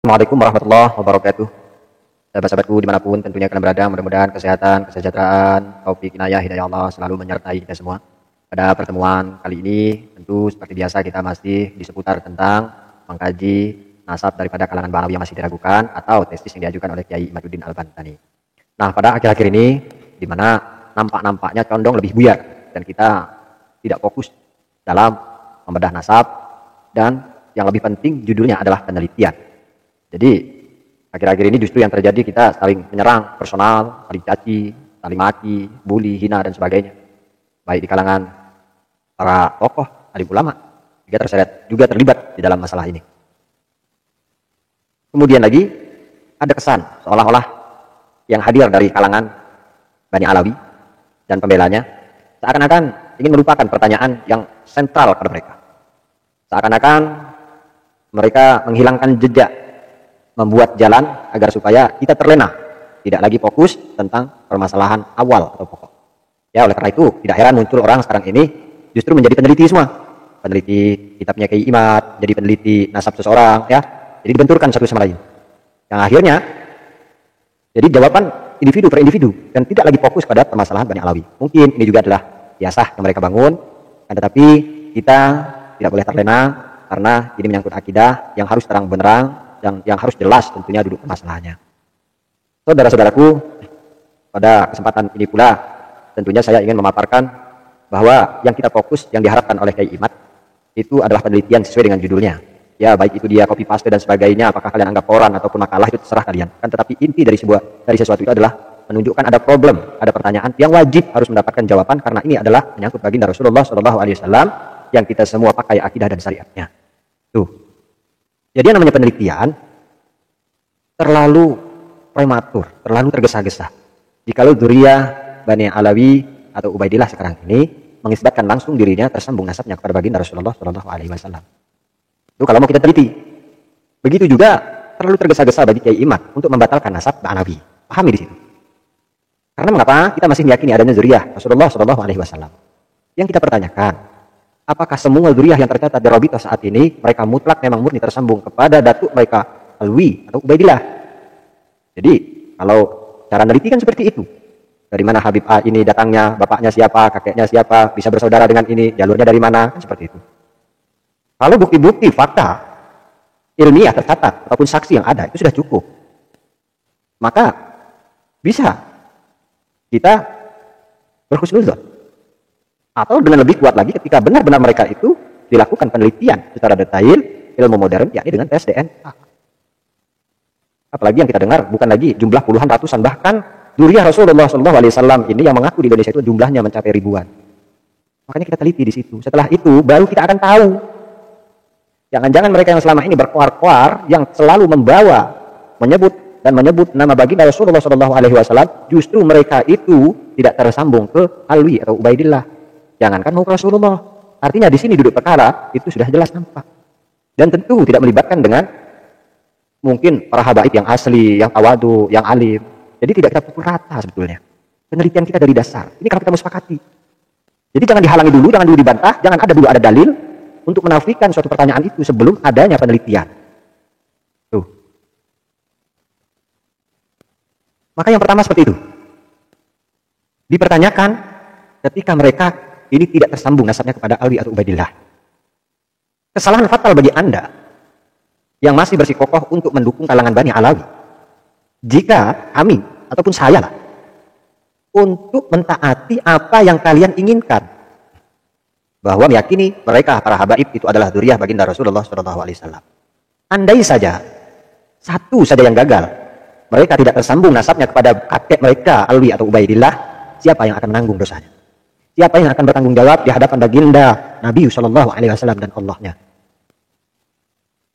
Assalamualaikum warahmatullahi wabarakatuh. Sahabat-sahabatku dimanapun tentunya kalian berada, mudah-mudahan kesehatan, kesejahteraan, taufik, inayah, hidayah Allah selalu menyertai kita semua. Pada pertemuan kali ini tentu seperti biasa kita masih di seputar tentang mengkaji nasab daripada kalangan Ba'alawi yang masih diragukan atau tesis yang diajukan oleh Kiai Imaduddin Al-Bantani. Nah, pada akhir-akhir ini di mana nampak-nampaknya condong lebih buyar dan kita tidak fokus dalam membedah nasab, dan yang lebih penting judulnya adalah penelitian. Jadi akhir-akhir ini justru yang terjadi kita saling menyerang personal, saling caci, saling maki, bully, hina dan sebagainya. Baik di kalangan para tokoh, alim ulama juga terlibat di dalam masalah ini. Kemudian lagi ada kesan seolah-olah yang hadir dari kalangan Bani Alawi dan pembelanya seakan-akan ingin melupakan pertanyaan yang sentral pada mereka. Seakan-akan mereka menghilangkan jejak, membuat jalan agar supaya kita terlena, tidak lagi fokus tentang permasalahan awal atau pokok. Ya, oleh karena itu tidak heran muncul orang sekarang ini justru menjadi peneliti semua. Peneliti kitabnya Kiai Imad, jadi peneliti nasab seseorang, ya. Jadi dibenturkan satu sama lain. Yang akhirnya jadi jawaban individu per individu dan tidak lagi fokus pada permasalahan Bani Alawi. Mungkin ini juga adalah biasa yang mereka bangun, tetapi kita tidak boleh terlena karena ini menyangkut akidah yang harus terang benderang, yang harus jelas tentunya duduk masalahnya. Saudara-saudaraku, pada kesempatan ini pula tentunya saya ingin memaparkan bahwa yang kita fokus, yang diharapkan oleh Kiai Imad itu adalah penelitian sesuai dengan judulnya. Ya, baik itu dia copy paste dan sebagainya, apakah kalian anggap koran ataupun makalah, itu terserah kalian. Kan tetapi inti dari sesuatu itu adalah menunjukkan ada problem, ada pertanyaan yang wajib harus mendapatkan jawaban karena ini adalah menyangkut baginda Rasulullah SAW yang kita semua pakai akidah dan syariatnya. Tuh. Jadi yang namanya penelitian terlalu prematur, terlalu tergesa-gesa. Jikalau dzurriyyah Bani Alawi atau Ubaidillah sekarang ini mengisbatkan langsung dirinya tersambung nasabnya kepada baginda Rasulullah SAW. Itu kalau mau kita teliti. Begitu juga terlalu tergesa-gesa bagi Kiai Imad untuk membatalkan nasab Ba'alawi. Pahami di situ. Karena mengapa kita masih meyakini adanya dzurriyyah Rasulullah SAW? Yang kita pertanyakan, apakah semua dzurriyyah yang tercatat di Rabithah saat ini mereka mutlak memang murni tersambung kepada datuk mereka Alwi atau Ubaidillah? Jadi kalau cara neliti kan seperti itu. Dari mana Habib A ini datangnya, bapaknya siapa, kakeknya siapa, bisa bersaudara dengan ini, jalurnya dari mana, kan seperti itu. Kalau bukti-bukti fakta ilmiah tercatat ataupun saksi yang ada itu sudah cukup, maka bisa kita berhusnudzon. Atau dengan lebih kuat lagi ketika benar-benar mereka itu dilakukan penelitian secara detail ilmu modern, yakni dengan tes DNA. Apalagi yang kita dengar bukan lagi jumlah puluhan, ratusan, bahkan dzurriyyah Rasulullah SAW ini yang mengaku di Indonesia itu jumlahnya mencapai ribuan. Makanya kita teliti di situ. Setelah itu baru kita akan tahu. Jangan-jangan mereka yang selama ini berkoar-koar, yang selalu menyebut nama baginda Rasulullah SAW, justru mereka itu tidak tersambung ke Alwi atau Ubaidillah. Jangankan mau ke Rasulullah. Artinya di sini duduk perkara itu sudah jelas nampak. Dan tentu tidak melibatkan dengan mungkin para habaib yang asli, yang tawadu, yang alim. Jadi tidak kita pukul rata sebetulnya. Penelitian kita dari dasar. Ini kalau kita musepakati. Jadi jangan dihalangi dulu, jangan dulu dibantah, jangan ada dulu ada dalil untuk menafikan suatu pertanyaan itu sebelum adanya penelitian. Tuh. Maka yang pertama seperti itu. Dipertanyakan ketika mereka ini tidak tersambung nasabnya kepada Alwi atau Ubaidillah. Kesalahan fatal bagi Anda yang masih bersikokoh untuk mendukung kalangan Bani Alawi. Jika kami ataupun saya lah untuk mentaati apa yang kalian inginkan, bahwa meyakini mereka para habaib itu adalah dzurriyyah baginda Rasulullah SAW. Andai saja satu saja yang gagal, mereka tidak tersambung nasabnya kepada kakek mereka Alwi atau Ubaidillah, siapa yang akan menanggung dosanya? Siapa yang akan bertanggung jawab di hadapan baginda Nabi SAW dan Allahnya?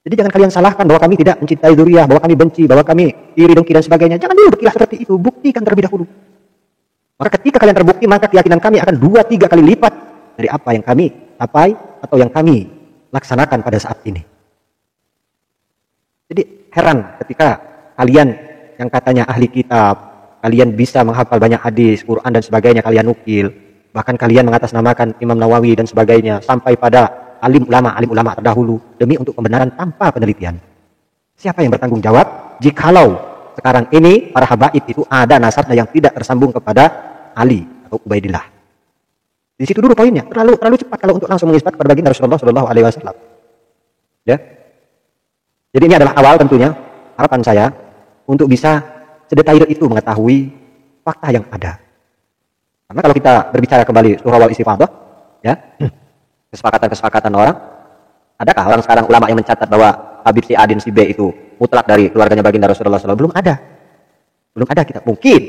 Jadi jangan kalian salahkan bahwa kami tidak mencintai dzurriyyah, bahwa kami benci, bahwa kami iri dengki dan sebagainya. Jangan dulu berkilah seperti itu, buktikan terlebih dahulu. Maka ketika kalian terbukti, maka keyakinan kami akan 2-3 kali lipat dari apa yang kami capai atau yang kami laksanakan pada saat ini. Jadi heran ketika kalian yang katanya ahli kitab, kalian bisa menghafal banyak hadis, Quran dan sebagainya, kalian nukil. Bahkan kalian mengatasnamakan Imam Nawawi dan sebagainya, sampai pada alim ulama terdahulu demi untuk pembenaran tanpa penelitian. Siapa yang bertanggung jawab jikalau sekarang ini para habaib itu ada nasabnya yang tidak tersambung kepada Ali atau Ubaidillah? Di situ dulu poinnya. Terlalu cepat kalau untuk langsung mengisbat kepada baginda Rasulullah Shallallahu Alaihi Wasallam. Ya. Jadi ini adalah awal tentunya harapan saya untuk bisa sedetail itu mengetahui fakta yang ada. Karena kalau kita berbicara kembali surah wal istifadah, ya, kesepakatan orang, adakah orang sekarang ulama yang mencatat bahwa Habib si A dan si B itu mutlak dari keluarganya baginda Rasulullah SAW? Belum ada kita. Mungkin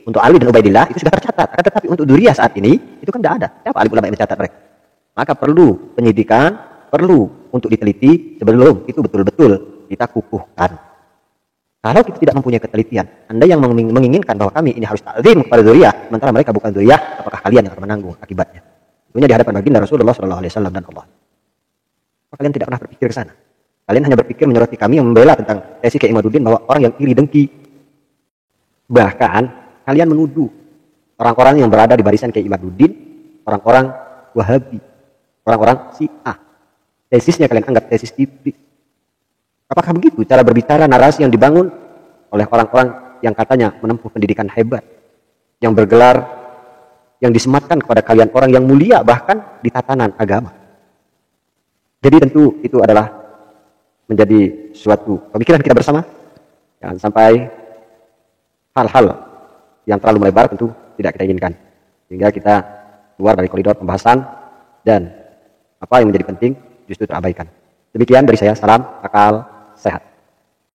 untuk Ali dan Ubaidillah itu sudah tercatat, akan tetapi untuk Dzurriyyah saat ini itu kan tidak ada. Siapa alim ulama yang mencatat mereka? Maka perlu penyidikan, perlu untuk diteliti sebelum itu betul-betul kita kukuhkan. Kalau kita tidak mempunyai ketelitian, Anda yang menginginkan bahwa kami ini harus ta'zim kepada Dzurriyyah, sementara mereka bukan Dzurriyyah, apakah kalian yang akan menanggung akibatnya? Tentunya di hadapan baginda Rasulullah SAW dan Allah. Maka kalian tidak pernah berpikir ke sana. Kalian hanya berpikir menyoroti kami yang membela tentang tesis Kiai Imaduddin bahwa orang yang iri dengki. Bahkan kalian menuduh orang-orang yang berada di barisan Kiai Imaduddin, orang-orang Wahabi, orang-orang Syiah. Tesisnya kalian anggap tesis iblis. Apakah begitu cara berbicara narasi yang dibangun oleh orang-orang yang katanya menempuh pendidikan hebat, yang bergelar, yang disematkan kepada kalian orang yang mulia bahkan di tatanan agama? Jadi tentu itu adalah menjadi suatu pemikiran kita bersama. Jangan sampai hal-hal yang terlalu melebar tentu tidak kita inginkan, sehingga kita keluar dari koridor pembahasan dan apa yang menjadi penting justru terabaikan. Demikian dari saya, salam akal sehat.